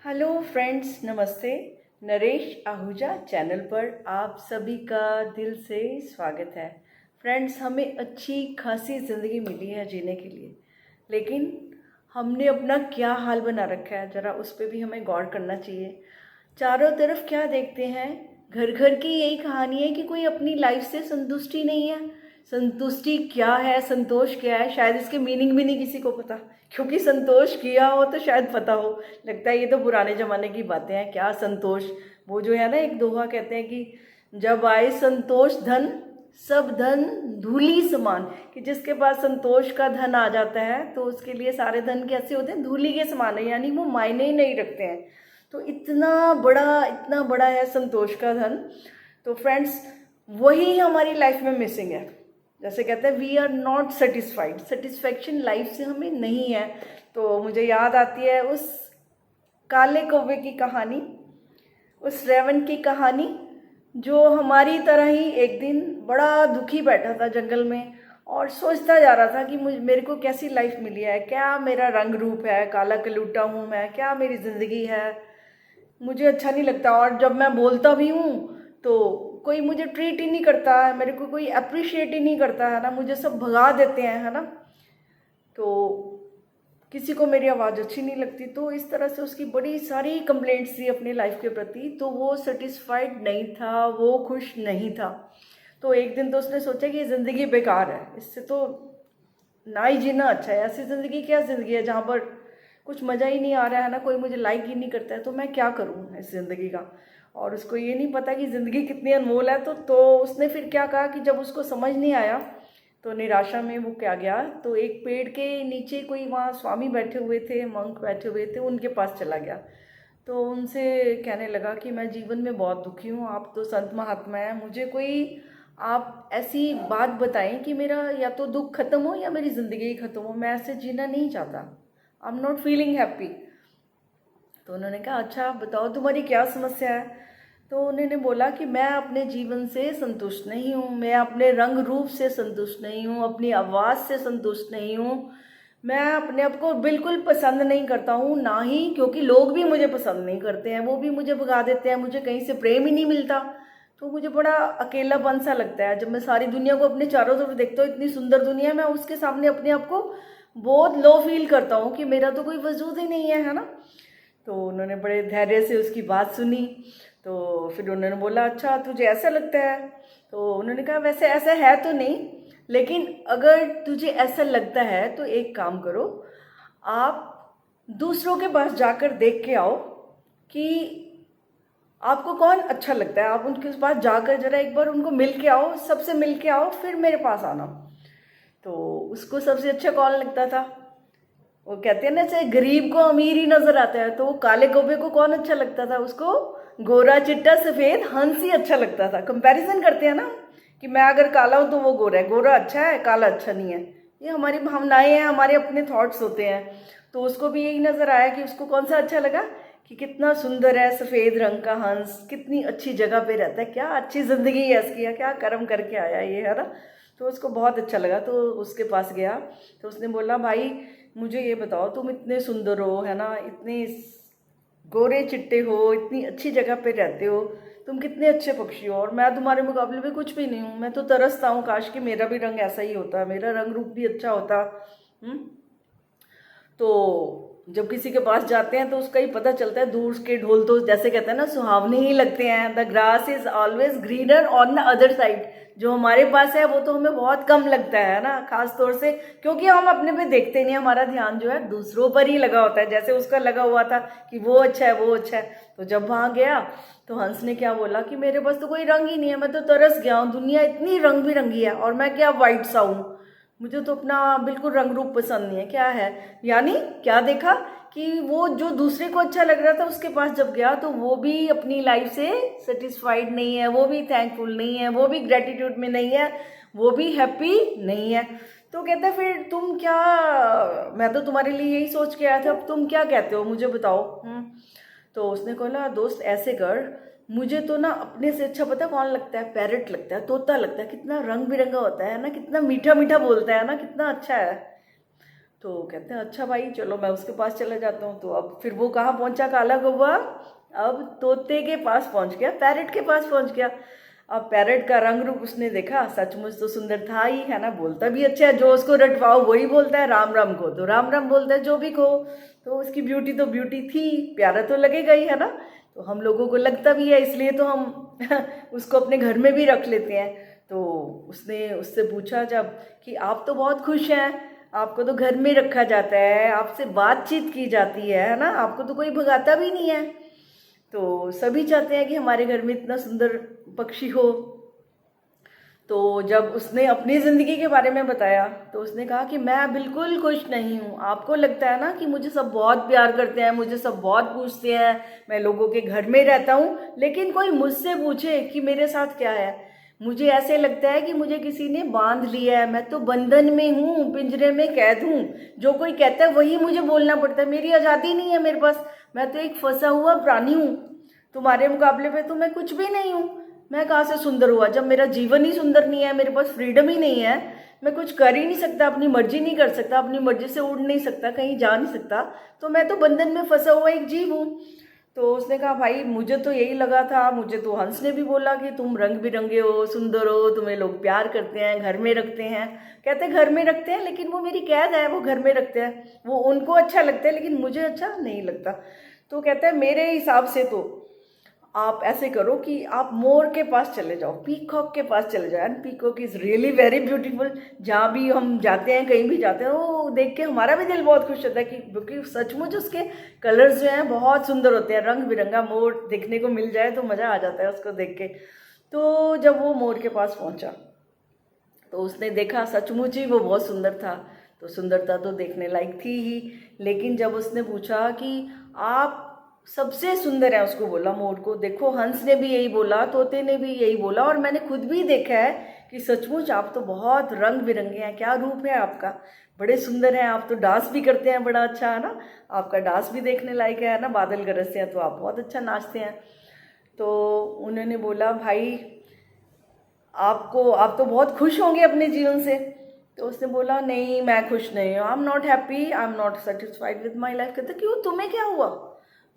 Hello friends, नमस्ते। Naresh Ahuja channel पर आप सभी का दिल से स्वागत है। फ्रेंड्स, हमें अच्छी खासी ज़िंदगी मिली है जीने के लिए, लेकिन हमने अपना क्या हाल बना रखा है, ज़रा उस पर भी हमें गौर करना चाहिए। चारों तरफ क्या देखते हैं, घर घर की यही कहानी है कि कोई अपनी लाइफ से संतुष्टि नहीं है। संतुष्टि क्या है, संतोष क्या है, शायद इसके मीनिंग भी नहीं किसी को पता। क्योंकि संतोष किया हो तो शायद पता हो। लगता है ये तो पुराने ज़माने की बातें हैं, क्या संतोष। वो जो है ना, एक दोहा कहते हैं कि जब आए संतोष धन, सब धन धूली समान। कि जिसके पास संतोष का धन आ जाता है तो उसके लिए सारे धन कैसे होते हैं, धूली के समान है, यानी वो मायने ही नहीं रखते हैं। तो इतना बड़ा है संतोष का धन। तो फ्रेंड्स, वही हमारी लाइफ में मिसिंग है। जैसे कहते हैं we are not satisfied, satisfaction life से हमें नहीं है। तो मुझे याद आती है उस काले कौवे की कहानी, उस रेवन की कहानी, जो हमारी तरह ही एक दिन बड़ा दुखी बैठा था जंगल में और सोचता जा रहा था कि मेरे को कैसी लाइफ मिली है, क्या मेरा रंग रूप है, काला कलूटा हूँ मैं, क्या मेरी ज़िंदगी है, मुझे अच्छा नहीं लगता। और जब मैं बोलता भी हूँ तो कोई मुझे ट्रीट ही नहीं करता है, मेरे को कोई अप्रिशिएट ही नहीं करता है ना, मुझे सब भगा देते हैं, है ना। तो किसी को मेरी आवाज़ अच्छी नहीं लगती। तो इस तरह से उसकी बड़ी सारी कंप्लेंट्स थी अपनी लाइफ के प्रति। तो वो सेटिस्फाइड नहीं था, वो खुश नहीं था। तो एक दिन तो उसने सोचा कि ये ज़िंदगी बेकार है, इससे तो ना ही जीना अच्छा है। ऐसी ज़िंदगी क्या ज़िंदगी है जहाँ पर कुछ मज़ा ही नहीं आ रहा है ना, कोई मुझे लाइक ही नहीं करता है, तो मैं क्या करूँ इस ज़िंदगी का। और उसको ये नहीं पता कि ज़िंदगी कितनी अनमोल है। तो उसने फिर क्या कहा कि जब उसको समझ नहीं आया तो निराशा में वो क्या गया, तो एक पेड़ के नीचे कोई वहाँ स्वामी बैठे हुए थे, मंक बैठे हुए थे, उनके पास चला गया। तो उनसे कहने लगा कि मैं जीवन में बहुत दुखी हूँ, आप तो संत महात्मा हैं, मुझे कोई आप ऐसी बात बताएं कि मेरा या तो दुख खत्म हो या मेरी ज़िंदगी खत्म हो, मैं ऐसे जीना नहीं चाहता, I am not feeling happy. तो उन्होंने कहा अच्छा बताओ तुम्हारी क्या समस्या है। तो उन्होंने बोला कि मैं अपने जीवन से संतुष्ट नहीं हूँ, मैं अपने रंग रूप से संतुष्ट नहीं हूँ, अपनी आवाज़ से संतुष्ट नहीं हूँ, मैं अपने आप को बिल्कुल पसंद नहीं करता हूँ, ना ही क्योंकि लोग भी मुझे पसंद नहीं करते हैं, वो भी मुझे भगा देते हैं, मुझे कहीं से प्रेम ही नहीं मिलता। तो मुझे बड़ा अकेलापन सा लगता है जब मैं सारी दुनिया को अपने चारों तरफ देखता हूँ, इतनी सुंदर दुनिया, मैं उसके सामने अपने आप को बहुत लो फील करता हूँ कि मेरा तो कोई वजूद ही नहीं है ना। तो उन्होंने बड़े धैर्य से उसकी बात सुनी। तो फिर उन्होंने बोला अच्छा तुझे ऐसा लगता है। तो उन्होंने कहा वैसे ऐसा है तो नहीं, लेकिन अगर तुझे ऐसा लगता है तो एक काम करो, आप दूसरों के पास जाकर देख के आओ कि आपको कौन अच्छा लगता है, आप उनके पास जाकर जरा एक बार उनको मिल के आओ, सबसे मिल के आओ, फिर मेरे पास आना। तो उसको सबसे अच्छा कौन लगता था, वो कहते हैं ना चाहे गरीब को अमीर ही नजर आता है, तो वो काले कौवे को कौन अच्छा लगता था, उसको गोरा चिट्टा सफेद हंस ही अच्छा लगता था। कंपैरिजन करते हैं ना कि मैं अगर काला हूं तो वो गोरा है, गोरा अच्छा है काला अच्छा नहीं है। ये हमारी भावनाएं हैं, हमारे अपने थॉट्स होते हैं। तो उसको भी यही नजर आया कि उसको कौन सा अच्छा लगा, कि कितना सुंदर है सफेद रंग का हंस, कितनी अच्छी जगह पे रहता है, क्या अच्छी जिंदगी है इसकी, क्या कर्म करके आया ये, है ना। तो उसको बहुत अच्छा लगा, तो उसके पास गया। तो उसने बोला भाई मुझे ये बताओ, तुम इतने सुंदर हो, है ना, इतने गोरे चिट्टे हो, इतनी अच्छी जगह पे रहते हो, तुम कितने अच्छे पक्षी हो, और मैं तुम्हारे मुकाबले में कुछ भी नहीं हूँ। मैं तो तरसता हूँ काश कि मेरा भी रंग ऐसा ही होता, मेरा रंग रूप भी अच्छा होता। हम्म। तो जब किसी के पास जाते हैं तो उसका ही पता चलता है, दूर के ढोल तो जैसे कहते हैं ना सुहावने ही लगते हैं। The grass is always greener on the other side. जो हमारे पास है वो तो हमें बहुत कम लगता है ना, खास तौर से क्योंकि हम अपने पे देखते नहीं, हमारा ध्यान जो है दूसरों पर ही लगा होता है, जैसे उसका लगा हुआ था कि वो अच्छा है वो अच्छा है। तो जब वहां गया तो हंस ने क्या बोला कि मेरे पास तो कोई रंग ही नहीं है, मैं तो तरस गया हूँ, दुनिया इतनी रंग बिरंगी है और मैं क्या वाइट सा हूँ, मुझे तो अपना बिल्कुल रंग रूप पसंद नहीं है, क्या है। यानी क्या देखा कि वो जो दूसरे को अच्छा लग रहा था उसके पास जब गया तो वो भी अपनी लाइफ से सेटिस्फाइड नहीं है, वो भी थैंकफुल नहीं है, वो भी ग्रेटिट्यूड में नहीं है, वो भी हैप्पी नहीं है। तो कहता फिर तुम क्या, मैं तो तुम्हारे लिए यही सोच के आया था, अब तुम क्या कहते हो मुझे बताओ। तो उसने कहा दोस्त ऐसे कर, मुझे तो ना अपने से अच्छा पता कौन लगता है, पैरट लगता है, तोता लगता है, कितना रंग बिरंगा होता है ना, कितना मीठा मीठा बोलता है ना, कितना अच्छा है। तो कहते हैं अच्छा भाई चलो मैं उसके पास चला जाता हूँ। तो अब फिर वो कहाँ पहुँचा काला कौवा, अब तोते के पास पहुँच गया, पैरट के पास पहुँच गया। अब पैरट का रंग रूप उसने देखा, सचमुच तो सुंदर था ही, है ना, बोलता भी अच्छा है, जो उसको रटवाओ वही बोलता है, राम राम को तो राम राम बोलता है, जो भी कहो। तो उसकी ब्यूटी तो ब्यूटी थी, प्यारा तो लगेगा ही, है ना। तो हम लोगों को लगता भी है, इसलिए तो हम उसको अपने घर में भी रख लेते हैं। तो उसने उससे पूछा जब कि आप तो बहुत खुश हैं, आपको तो घर में रखा जाता है, आपसे बातचीत की जाती है ना, आपको तो कोई भगाता भी नहीं है। तो सभी चाहते हैं कि हमारे घर में इतना सुंदर पक्षी हो। तो जब उसने अपनी ज़िंदगी के बारे में बताया तो उसने कहा कि मैं बिल्कुल खुश नहीं हूँ। आपको लगता है ना कि मुझे सब बहुत प्यार करते हैं, मुझे सब बहुत पूछते हैं, मैं लोगों के घर में रहता हूँ, लेकिन कोई मुझसे पूछे कि मेरे साथ क्या है, मुझे ऐसे लगता है कि मुझे किसी ने बांध लिया है, मैं तो बंधन में हूँ, पिंजरे में कैद हूँ, जो कोई कहता है वही मुझे बोलना पड़ता है, मेरी आज़ादी नहीं है मेरे पास, मैं तो एक फंसा हुआ प्राणी हूँ, तुम्हारे मुकाबले पे तो मैं कुछ भी नहीं हूँ। मैं कहाँ से सुंदर हुआ जब मेरा जीवन ही सुंदर नहीं है, मेरे पास फ्रीडम ही नहीं है, मैं कुछ कर ही नहीं सकता, अपनी मर्जी नहीं कर सकता, अपनी मर्जी से उड़ नहीं सकता, कहीं जा नहीं सकता, तो मैं तो बंधन में फंसा हुआ एक जीव हूँ। तो उसने कहा भाई मुझे तो यही लगा था, मुझे तो हंस ने भी बोला कि तुम रंग बिरंगे हो, सुंदर हो, तुम्हें लोग प्यार करते हैं, घर में रखते हैं। कहते हैं घर में रखते हैं लेकिन वो मेरी कैद है, वो घर में रखते हैं, वो उनको अच्छा लगता है लेकिन मुझे अच्छा नहीं लगता। तो कहता है मेरे हिसाब से तो आप ऐसे करो कि आप मोर के पास चले जाओ, पीकॉक के पास चले जाओ, and peacock is really very beautiful. जहाँ भी हम जाते हैं, कहीं भी जाते हैं, वो देख के हमारा भी दिल बहुत खुश होता है कि क्योंकि सचमुच उसके कलर्स जो हैं बहुत सुंदर होते हैं, रंग बिरंगा मोर देखने को मिल जाए तो मज़ा आ जाता है उसको देख के। तो जब वो मोर के पास पहुँचा तो उसने देखा सचमुच ही वो बहुत सुंदर था। तो सुंदरता तो देखने लायक थी ही, लेकिन जब उसने पूछा कि आप सबसे सुंदर है, उसको बोला मोर को, देखो हंस ने भी यही बोला, तोते ने भी यही बोला, और मैंने खुद भी देखा है कि सचमुच आप तो बहुत रंग बिरंगे हैं, क्या रूप है आपका, बड़े सुंदर हैं आप, तो डांस भी करते हैं बड़ा अच्छा, है ना, आपका डांस भी देखने लायक है ना, बादल गरजते हैं तो आप बहुत अच्छा नाचते हैं। तो उन्होंने बोला भाई आप तो बहुत खुश होंगे अपने जीवन से। तो उसने बोला नहीं मैं खुश नहीं हूँ, I am not happy, I am not satisfied with my life. कहते क्यों, तुम्हें क्या हुआ?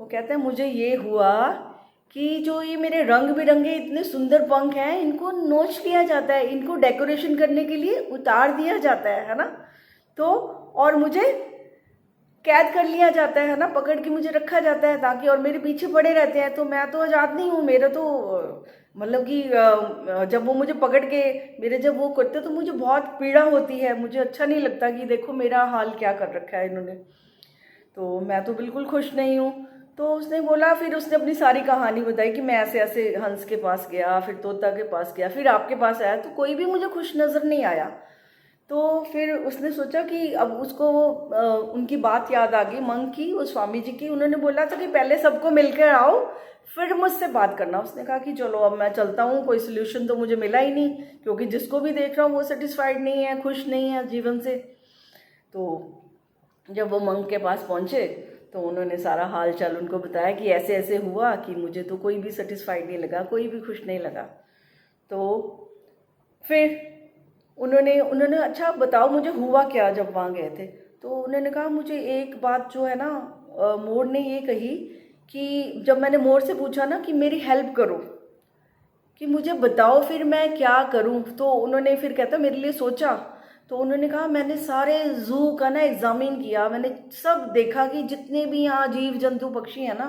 वो कहते हैं मुझे ये हुआ कि जो ये मेरे रंग बिरंगे इतने सुंदर पंख हैं, इनको नोच लिया जाता है, इनको डेकोरेशन करने के लिए उतार दिया जाता है ना, तो और मुझे कैद कर लिया जाता है ना, पकड़ के मुझे रखा जाता है ताकि, और मेरे पीछे पड़े रहते हैं, तो मैं तो आज़ाद नहीं हूँ, मेरा तो मतलब कि जब वो मुझे पकड़ के मेरे जब वो करते तो मुझे बहुत पीड़ा होती है, मुझे अच्छा नहीं लगता कि देखो मेरा हाल क्या कर रखा है इन्होंने, तो मैं तो बिल्कुल खुश नहीं हूँ। तो उसने बोला, फिर उसने अपनी सारी कहानी बताई कि मैं ऐसे ऐसे हंस के पास गया, फिर तोता के पास गया, फिर आपके पास आया, तो कोई भी मुझे खुश नज़र नहीं आया। तो फिर उसने सोचा कि अब उसको उनकी बात याद आ गई मंक की, वो स्वामी जी की, उन्होंने बोला था कि पहले सबको मिलकर आओ फिर मुझसे बात करना। उसने कहा कि चलो अब मैं चलता हूँ, कोई सोल्यूशन तो मुझे मिला ही नहीं, क्योंकि जिसको भी देख रहा हूँ वो सेटिस्फाइड नहीं है, खुश नहीं है जीवन से। तो जब वो मंक के पास पहुँचे तो उन्होंने सारा हाल चाल उनको बताया कि ऐसे ऐसे हुआ कि मुझे तो कोई भी सेटिस्फाइड नहीं लगा, कोई भी खुश नहीं लगा। तो फिर उन्होंने उन्होंने अच्छा बताओ मुझे हुआ क्या जब वहाँ गए थे। तो उन्होंने कहा मुझे एक बात जो है ना, मोर ने ये कही कि जब मैंने मोर से पूछा ना कि मेरी हेल्प करो, कि मुझे बताओ फिर मैं क्या करूं, तो उन्होंने फिर कहता मेरे लिए सोचा। तो उन्होंने कहा मैंने सारे जू का ना एग्जामिन किया, मैंने सब देखा कि जितने भी यहाँ जीव जंतु पक्षी हैं ना,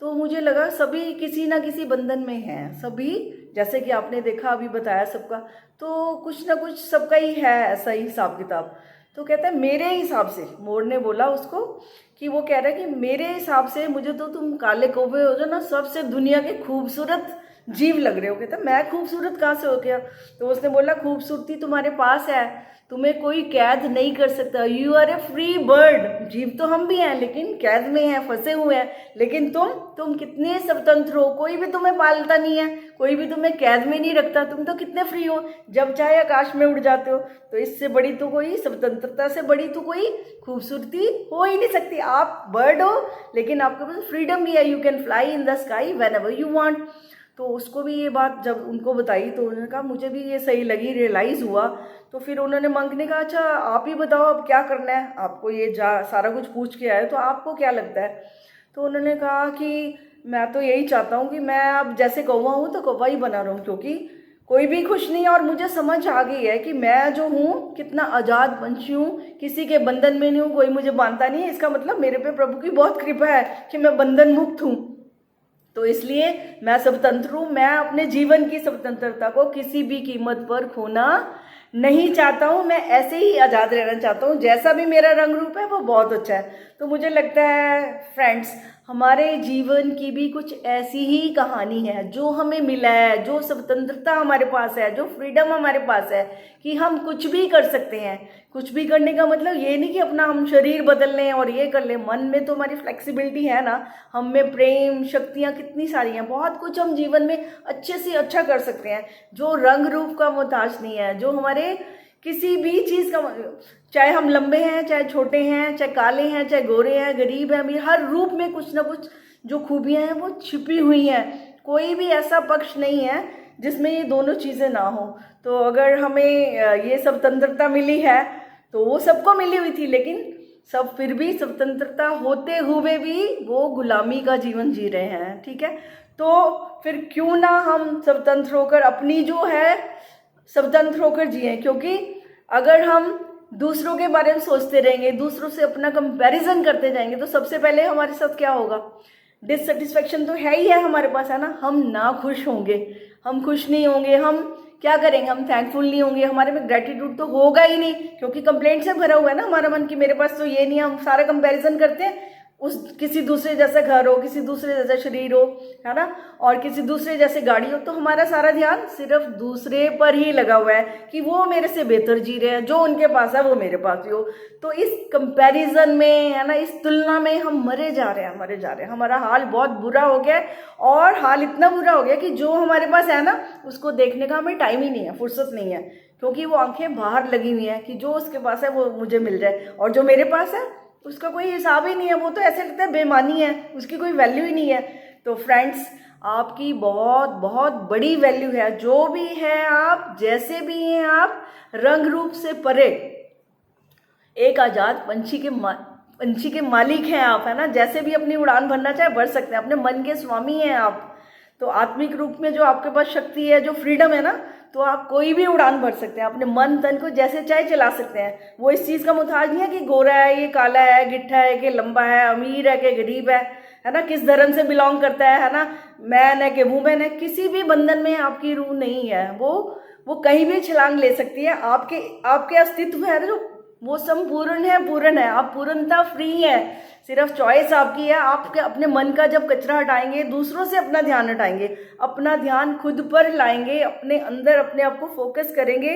तो मुझे लगा सभी किसी ना किसी बंधन में हैं सभी, जैसे कि आपने देखा अभी बताया सबका, तो कुछ ना कुछ सबका ही है ऐसा ही हिसाब किताब। तो कहता है मेरे हिसाब से, मोर ने बोला उसको कि वो कह रहा है कि मेरे हिसाब से मुझे तो तुम काले कौवे हो जो ना सबसे दुनिया के खूबसूरत जीव लग रहे हो। कहता मैं खूबसूरत कहाँ से हो गया? तो उसने बोला खूबसूरती तुम्हारे पास है, तुम्हें कोई कैद नहीं कर सकता, you are a free bird. जीव तो हम भी हैं लेकिन कैद में हैं, फंसे हुए हैं, लेकिन तुम कितने स्वतंत्र हो, कोई भी तुम्हें पालता नहीं है, कोई भी तुम्हें कैद में नहीं रखता, तुम तो कितने फ्री हो, जब चाहे आकाश में उड़ जाते हो। तो इससे बड़ी तो कोई स्वतंत्रता से बड़ी तो कोई खूबसूरती हो ही नहीं सकती। आप बर्ड हो लेकिन आपके पास फ्रीडम भी है, you can fly in the sky when ever you want. तो उसको भी ये बात जब उनको बताई तो उन्होंने कहा मुझे भी ये सही लगी, रियलाइज़ हुआ। तो फिर उन्होंने मंक ने कहा अच्छा आप ही बताओ अब क्या करना है, आपको ये सारा कुछ पूछ के आए तो आपको क्या लगता है। तो उन्होंने कहा कि मैं तो यही चाहता हूँ कि मैं अब जैसे कौवा हूँ तो कौवा ही बना रहूँ, क्योंकि कोई भी खुश नहीं है और मुझे समझ आ गई है कि मैं जो हूँ कितना आज़ाद पंछी हूँ, किसी के बंधन में नहीं हूँ, कोई मुझे बांधता नहीं है। इसका मतलब मेरे पे प्रभु की बहुत कृपा है कि मैं बंधन मुक्त हूँ। तो इसलिए मैं स्वतंत्र हूँ। मैं अपने जीवन की स्वतंत्रता को किसी भी कीमत पर खोना नहीं चाहता हूँ। मैं ऐसे ही आज़ाद रहना चाहता हूँ, जैसा भी मेरा रंग रूप है वो बहुत अच्छा है। तो मुझे लगता है फ्रेंड्स, हमारे जीवन की भी कुछ ऐसी ही कहानी है जो हमें मिला है, जो स्वतंत्रता हमारे पास है, जो फ्रीडम हमारे पास है कि हम कुछ भी कर सकते हैं। कुछ भी करने का मतलब ये नहीं कि अपना हम शरीर बदल लें और ये कर लें। मन में तो हमारी फ्लेक्सिबिलिटी है ना, हम में प्रेम शक्तियाँ कितनी सारी हैं, बहुत कुछ हम जीवन में अच्छे से अच्छा कर सकते हैं, जो रंग रूप का मोहताज नहीं है, जो हमारे किसी भी चीज़ का, चाहे हम लंबे हैं चाहे छोटे हैं, चाहे काले हैं चाहे गोरे हैं, गरीब हैं अमीर, हर रूप में कुछ ना कुछ जो खूबियाँ हैं वो छिपी हुई हैं। कोई भी ऐसा पक्ष नहीं है जिसमें ये दोनों चीज़ें ना हो। तो अगर हमें ये स्वतंत्रता मिली है तो वो सबको मिली हुई थी, लेकिन सब फिर भी स्वतंत्रता होते हुए भी वो गुलामी का जीवन जी रहे हैं। ठीक है, तो फिर क्यों ना हम स्वतंत्र होकर अपनी जो है स्वतंत्र होकर जिए, क्योंकि अगर हम दूसरों के बारे में सोचते रहेंगे, दूसरों से अपना कंपैरिजन करते जाएंगे, तो सबसे पहले हमारे साथ क्या होगा, डिससेटिस्फेक्शन तो है ही है हमारे पास, है ना। हम ना खुश होंगे, हम खुश नहीं होंगे, हम क्या करेंगे, हम थैंकफुल नहीं होंगे, हमारे में ग्रेटिट्यूड तो होगा ही नहीं, क्योंकि कंप्लेंट से भरा हुआ है ना हमारा मन कि मेरे पास तो ये नहीं है। हम सारा कंपैरिजन करते हैं, उस किसी दूसरे जैसा घर हो, किसी दूसरे जैसा शरीर हो, है ना, और किसी दूसरे जैसे गाड़ी हो, तो हमारा सारा ध्यान सिर्फ दूसरे पर ही लगा हुआ है कि वो मेरे से बेहतर जी रहे हैं, जो उनके पास है वो मेरे पास भी हो। तो इस कंपैरिजन में, है ना, इस तुलना में हम मरे जा रहे हैं, मरे जा रहे हैं। हमारा हाल बहुत बुरा हो गया है, और हाल इतना बुरा हो गया कि जो हमारे पास है ना उसको देखने का हमें टाइम ही नहीं है, फुर्सत नहीं है, क्योंकि वो आंखें बाहर लगी हुई हैं कि जो उसके पास है वो मुझे मिल जाए, और जो मेरे पास है उसका कोई हिसाब ही नहीं है। वो तो ऐसे लगता है बेमानी है, उसकी कोई वैल्यू ही नहीं है। तो फ्रेंड्स, आपकी बहुत बहुत बड़ी वैल्यू है, जो भी है आप, जैसे भी हैं आप, रंग रूप से परे एक आज़ाद पंछी के मालिक हैं आप, है ना। जैसे भी अपनी उड़ान भरना चाहे भर सकते हैं, अपने मन के स्वामी हैं आप। तो आत्मिक रूप में जो आपके पास शक्ति है, जो फ्रीडम है ना, तो आप कोई भी उड़ान भर सकते हैं, अपने मन तन को जैसे चाहे चला सकते हैं। वो इस चीज़ का मुताज नहीं है कि गोरा है, ये काला है, गिट्ठा है कि लंबा है, अमीर है कि गरीब है ना, किस धर्म से बिलोंग करता है ना, मैन है कि वुमेन है। किसी भी बंधन में आपकी रूह नहीं है, वो कहीं भी छलांग ले सकती है। आपके अस्तित्व है जो वो संपूर्ण है, पूर्ण है, आप पूर्णता फ्री है। सिर्फ चॉइस आपकी है। आपके अपने मन का जब कचरा हटाएंगे, दूसरों से अपना ध्यान हटाएंगे, अपना ध्यान खुद पर लाएंगे, अपने अंदर अपने आप को फोकस करेंगे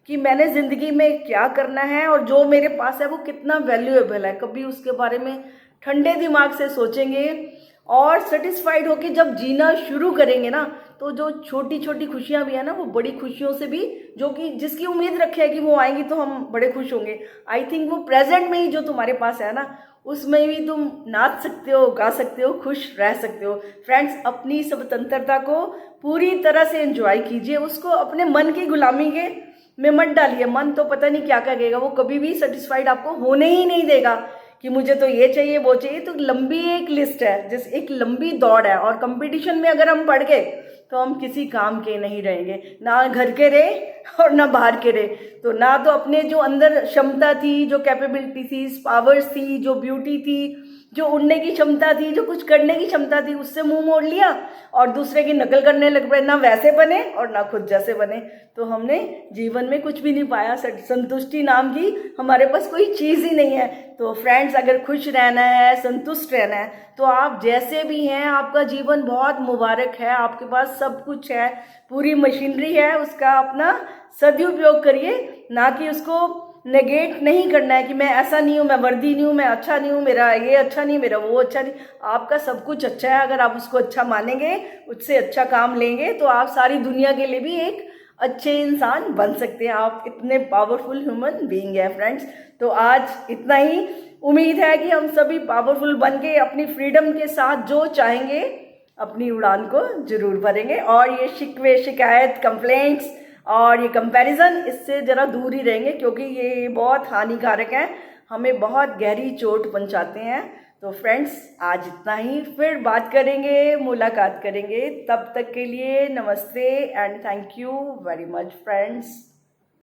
कि मैंने ज़िंदगी में क्या करना है और जो मेरे पास है वो कितना वैल्यूएबल है। कभी उसके बारे में ठंडे दिमाग से सोचेंगे और सेटिस्फाइड होकर जब जीना शुरू करेंगे ना, तो जो छोटी छोटी खुशियां भी है ना, वो बड़ी खुशियों से भी, जो कि जिसकी उम्मीद रखे है कि वो आएंगी तो हम बड़े खुश होंगे, आई थिंक वो प्रेजेंट में ही जो तुम्हारे पास है ना, उसमें भी तुम नाच सकते हो, गा सकते हो, खुश रह सकते हो। फ्रेंड्स, अपनी स्वतंत्रता को पूरी तरह से एंजॉय कीजिए, उसको अपने मन की गुलामी के में मत डालिए। मन तो पता नहीं क्या कहेगा, वो कभी भी सेटिस्फाइड आपको होने ही नहीं देगा कि मुझे तो ये चाहिए वो चाहिए। तो लंबी एक लिस्ट है, जैसे एक लंबी दौड़ है, और कंपटीशन में अगर हम पड़ गए तो हम किसी काम के नहीं रहेंगे, ना घर के रहे और ना बाहर के रहे। तो ना तो अपने जो अंदर क्षमता थी, जो कैपेबिलिटी थी, पावर्स थी, जो ब्यूटी थी, जो उड़ने की क्षमता थी, जो कुछ करने की क्षमता थी, उससे मुंह मोड़ लिया और दूसरे की नकल करने लग पड़े। ना वैसे बने और ना खुद जैसे बने, तो हमने जीवन में कुछ भी नहीं पाया। संतुष्टि नाम की हमारे पास कोई चीज़ ही नहीं है। तो फ्रेंड्स, अगर खुश रहना है, संतुष्ट रहना है, तो आप जैसे भी हैं, आपका जीवन बहुत मुबारक है, आपके पास सब कुछ है, पूरी मशीनरी है, उसका अपना सदुपयोग करिए, ना कि उसको नेगेट नहीं करना है कि मैं ऐसा नहीं हूँ, मैं वर्दी नहीं हूँ, मैं अच्छा नहीं हूँ, मेरा ये अच्छा नहीं, मेरा वो अच्छा नहीं। आपका सब कुछ अच्छा है, अगर आप उसको अच्छा मानेंगे, उससे अच्छा काम लेंगे, तो आप सारी दुनिया के लिए भी एक अच्छे इंसान बन सकते हैं। आप इतने पावरफुल ह्यूमन बीइंग है फ्रेंड्स। तो आज इतना ही। उम्मीद है कि हम सभी पावरफुल बन के अपनी फ्रीडम के साथ जो चाहेंगे अपनी उड़ान को जरूर भरेंगे। और ये शिकवे, शिकायत, कंप्लेंट्स और ये कंपैरिजन, इससे ज़रा दूर ही रहेंगे, क्योंकि ये बहुत हानिकारक हैं, हमें बहुत गहरी चोट पहुंचाते हैं। तो फ्रेंड्स, आज इतना ही, फिर बात करेंगे, मुलाकात करेंगे। तब तक के लिए नमस्ते and thank you very much friends.